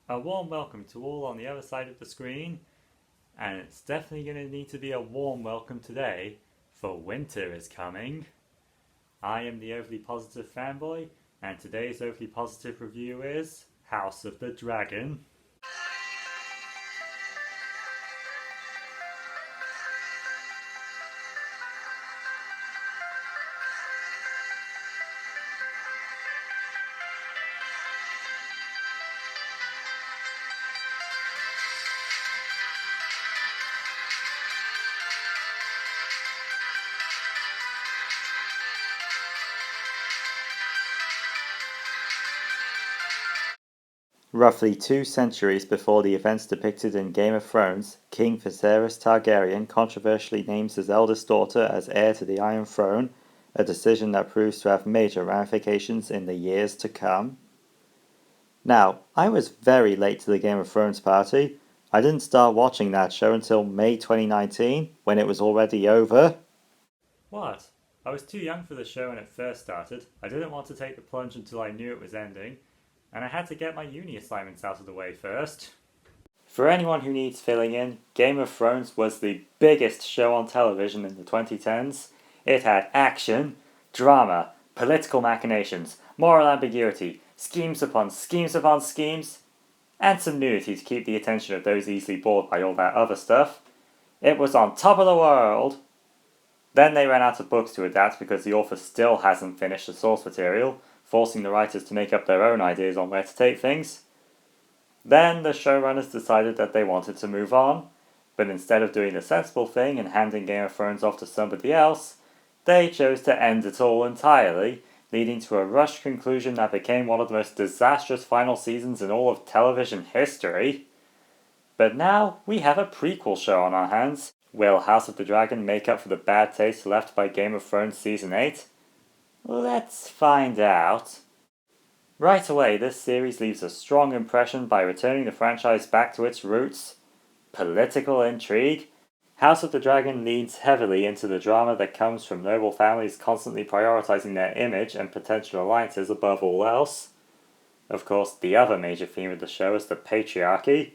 A warm welcome to all on the other side of the screen, and it's definitely going to need to be a warm welcome today, for winter is coming. I am the Overly Positive Fanboy, and today's Overly Positive review is House of the Dragon. Roughly 2 centuries before the events depicted in Game of Thrones, King Viserys Targaryen controversially names his eldest daughter as heir to the Iron Throne, a decision that proves to have major ramifications in the years to come. Now, I was very late to the Game of Thrones party. I didn't start watching that show until May 2019, when it was already over. What? I was too young for the show when it first started. I didn't want to take the plunge until I knew it was ending, and I had to get my uni assignments out of the way first. For anyone who needs filling in, Game of Thrones was the biggest show on television in the 2010s. It had action, drama, political machinations, moral ambiguity, schemes upon schemes upon schemes, and some nudity to keep the attention of those easily bored by all that other stuff. It was on top of the world. Then they ran out of books to adapt because the author still hasn't finished the source material, forcing the writers to make up their own ideas on where to take things. Then the showrunners decided that they wanted to move on, but instead of doing the sensible thing and handing Game of Thrones off to somebody else, they chose to end it all entirely, leading to a rushed conclusion that became one of the most disastrous final seasons in all of television history. But now we have a prequel show on our hands. Will House of the Dragon make up for the bad taste left by Game of Thrones Season 8? Let's find out. Right away, this series leaves a strong impression by returning the franchise back to its roots. Political intrigue. House of the Dragon leans heavily into the drama that comes from noble families constantly prioritizing their image and potential alliances above all else. Of course, the other major theme of the show is the patriarchy.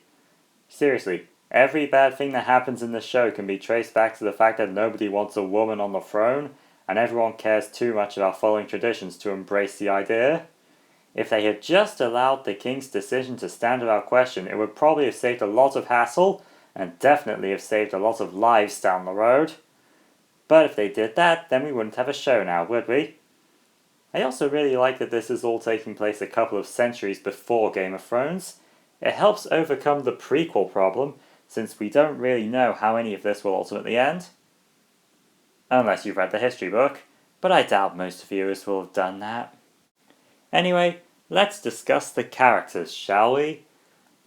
Seriously, every bad thing that happens in the show can be traced back to the fact that nobody wants a woman on the throne, and everyone cares too much about following traditions to embrace the idea. If they had just allowed the king's decision to stand without question, it would probably have saved a lot of hassle, and definitely have saved a lot of lives down the road. But if they did that, then we wouldn't have a show now, would we? I also really like that this is all taking place a couple of centuries before Game of Thrones. It helps overcome the prequel problem, since we don't really know how any of this will ultimately end. Unless you've read the history book, but I doubt most viewers will have done that. Anyway, let's discuss the characters, shall we?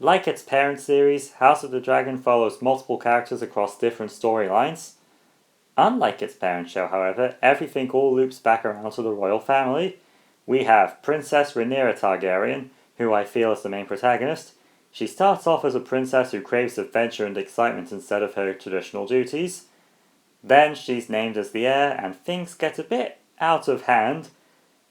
Like its parent series, House of the Dragon follows multiple characters across different storylines. Unlike its parent show, however, everything all loops back around to the royal family. We have Princess Rhaenyra Targaryen, who I feel is the main protagonist. She starts off as a princess who craves adventure and excitement instead of her traditional duties. Then she's named as the heir, and things get a bit out of hand.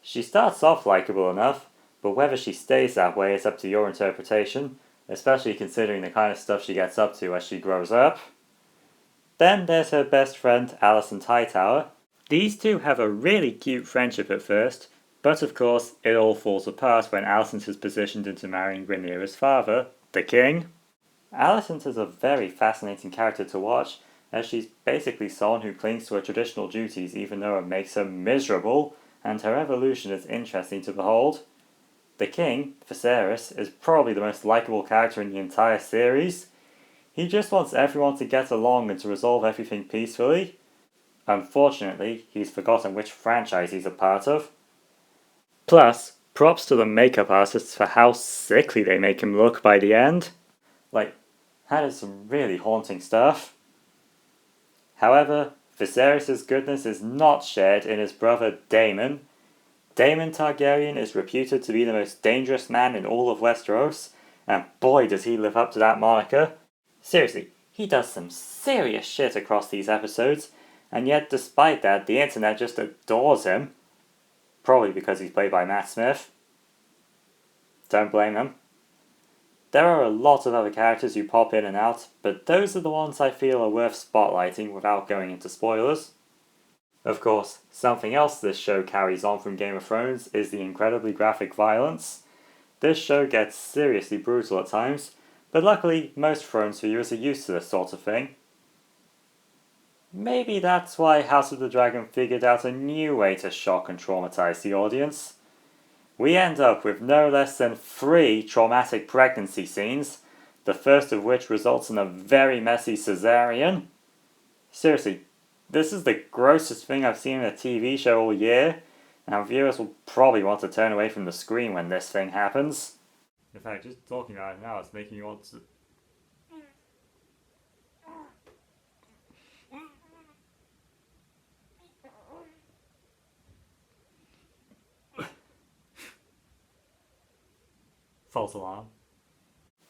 She starts off likeable enough, but whether she stays that way is up to your interpretation, especially considering the kind of stuff she gets up to as she grows up. Then there's her best friend, Alicent Hightower. These two have a really cute friendship at first, but of course it all falls apart when Alicent is positioned into marrying Rhaenyra's father, the king. Alicent is a very fascinating character to watch, as she's basically someone who clings to her traditional duties even though it makes her miserable, and her evolution is interesting to behold. The king, Viserys, is probably the most likable character in the entire series. He just wants everyone to get along and to resolve everything peacefully. Unfortunately, he's forgotten which franchise he's a part of. Plus, props to the makeup artists for how sickly they make him look by the end. That is some really haunting stuff. However, Viserys' goodness is not shared in his brother Daemon. Daemon Targaryen is reputed to be the most dangerous man in all of Westeros, and boy does he live up to that moniker. Seriously, he does some serious shit across these episodes, and yet despite that, the internet just adores him. Probably because he's played by Matt Smith. Don't blame him. There are a lot of other characters who pop in and out, but those are the ones I feel are worth spotlighting without going into spoilers. Of course, something else this show carries on from Game of Thrones is the incredibly graphic violence. This show gets seriously brutal at times, but luckily most Thrones viewers are used to this sort of thing. Maybe that's why House of the Dragon figured out a new way to shock and traumatize the audience. We end up with no less than 3 traumatic pregnancy scenes, the first of which results in a very messy cesarean. Seriously, this is the grossest thing I've seen in a TV show all year, and our viewers will probably want to turn away from the screen when this thing happens. In fact, just talking about it now is making you want to... False alarm.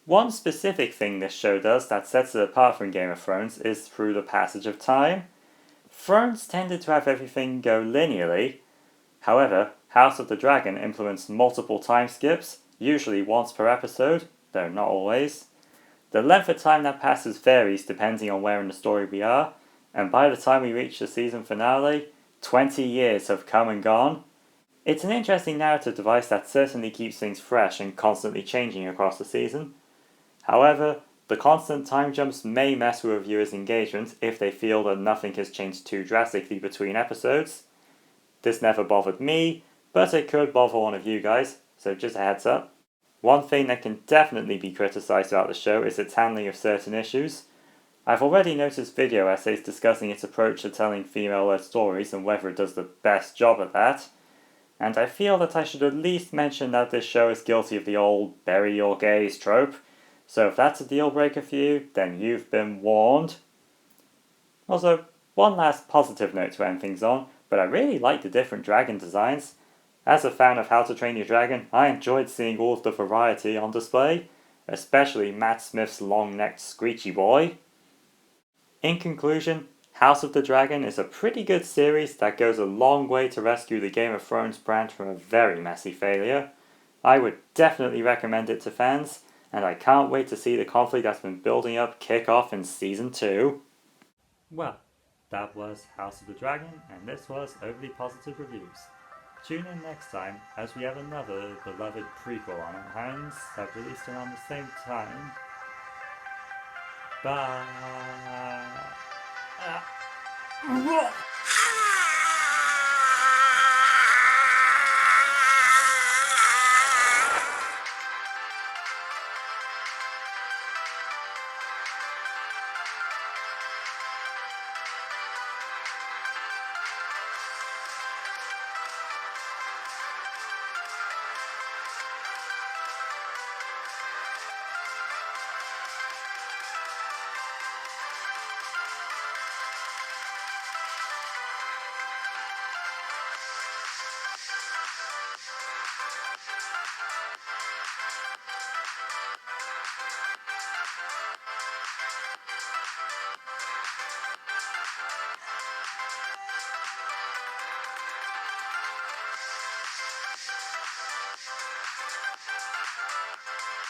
One specific thing this show does that sets it apart from Game of Thrones is through the passage of time. Thrones tended to have everything go linearly. However, House of the Dragon implements multiple time skips, usually once per episode, though not always. The length of time that passes varies depending on where in the story we are, and by the time we reach the season finale, 20 years have come and gone. It's an interesting narrative device that certainly keeps things fresh and constantly changing across the season. However, the constant time jumps may mess with a viewer's engagement if they feel that nothing has changed too drastically between episodes. This never bothered me, but it could bother one of you guys, so just a heads up. One thing that can definitely be criticised about the show is its handling of certain issues. I've already noticed video essays discussing its approach to telling female-led stories and whether it does the best job at that. And I feel that I should at least mention that this show is guilty of the old bury your gays trope, so if that's a deal breaker for you, then you've been warned. Also, one last positive note to end things on, but I really like the different dragon designs. As a fan of How to Train Your Dragon, I enjoyed seeing all of the variety on display, especially Matt Smith's long-necked Screechy Boy. In conclusion, House of the Dragon is a pretty good series that goes a long way to rescue the Game of Thrones brand from a very messy failure. I would definitely recommend it to fans, and I can't wait to see the conflict that's been building up kick off in Season 2. Well, that was House of the Dragon, and this was Overly Positive Reviews. Tune in next time as we have another beloved prequel on our hands that released around the same time. Bye!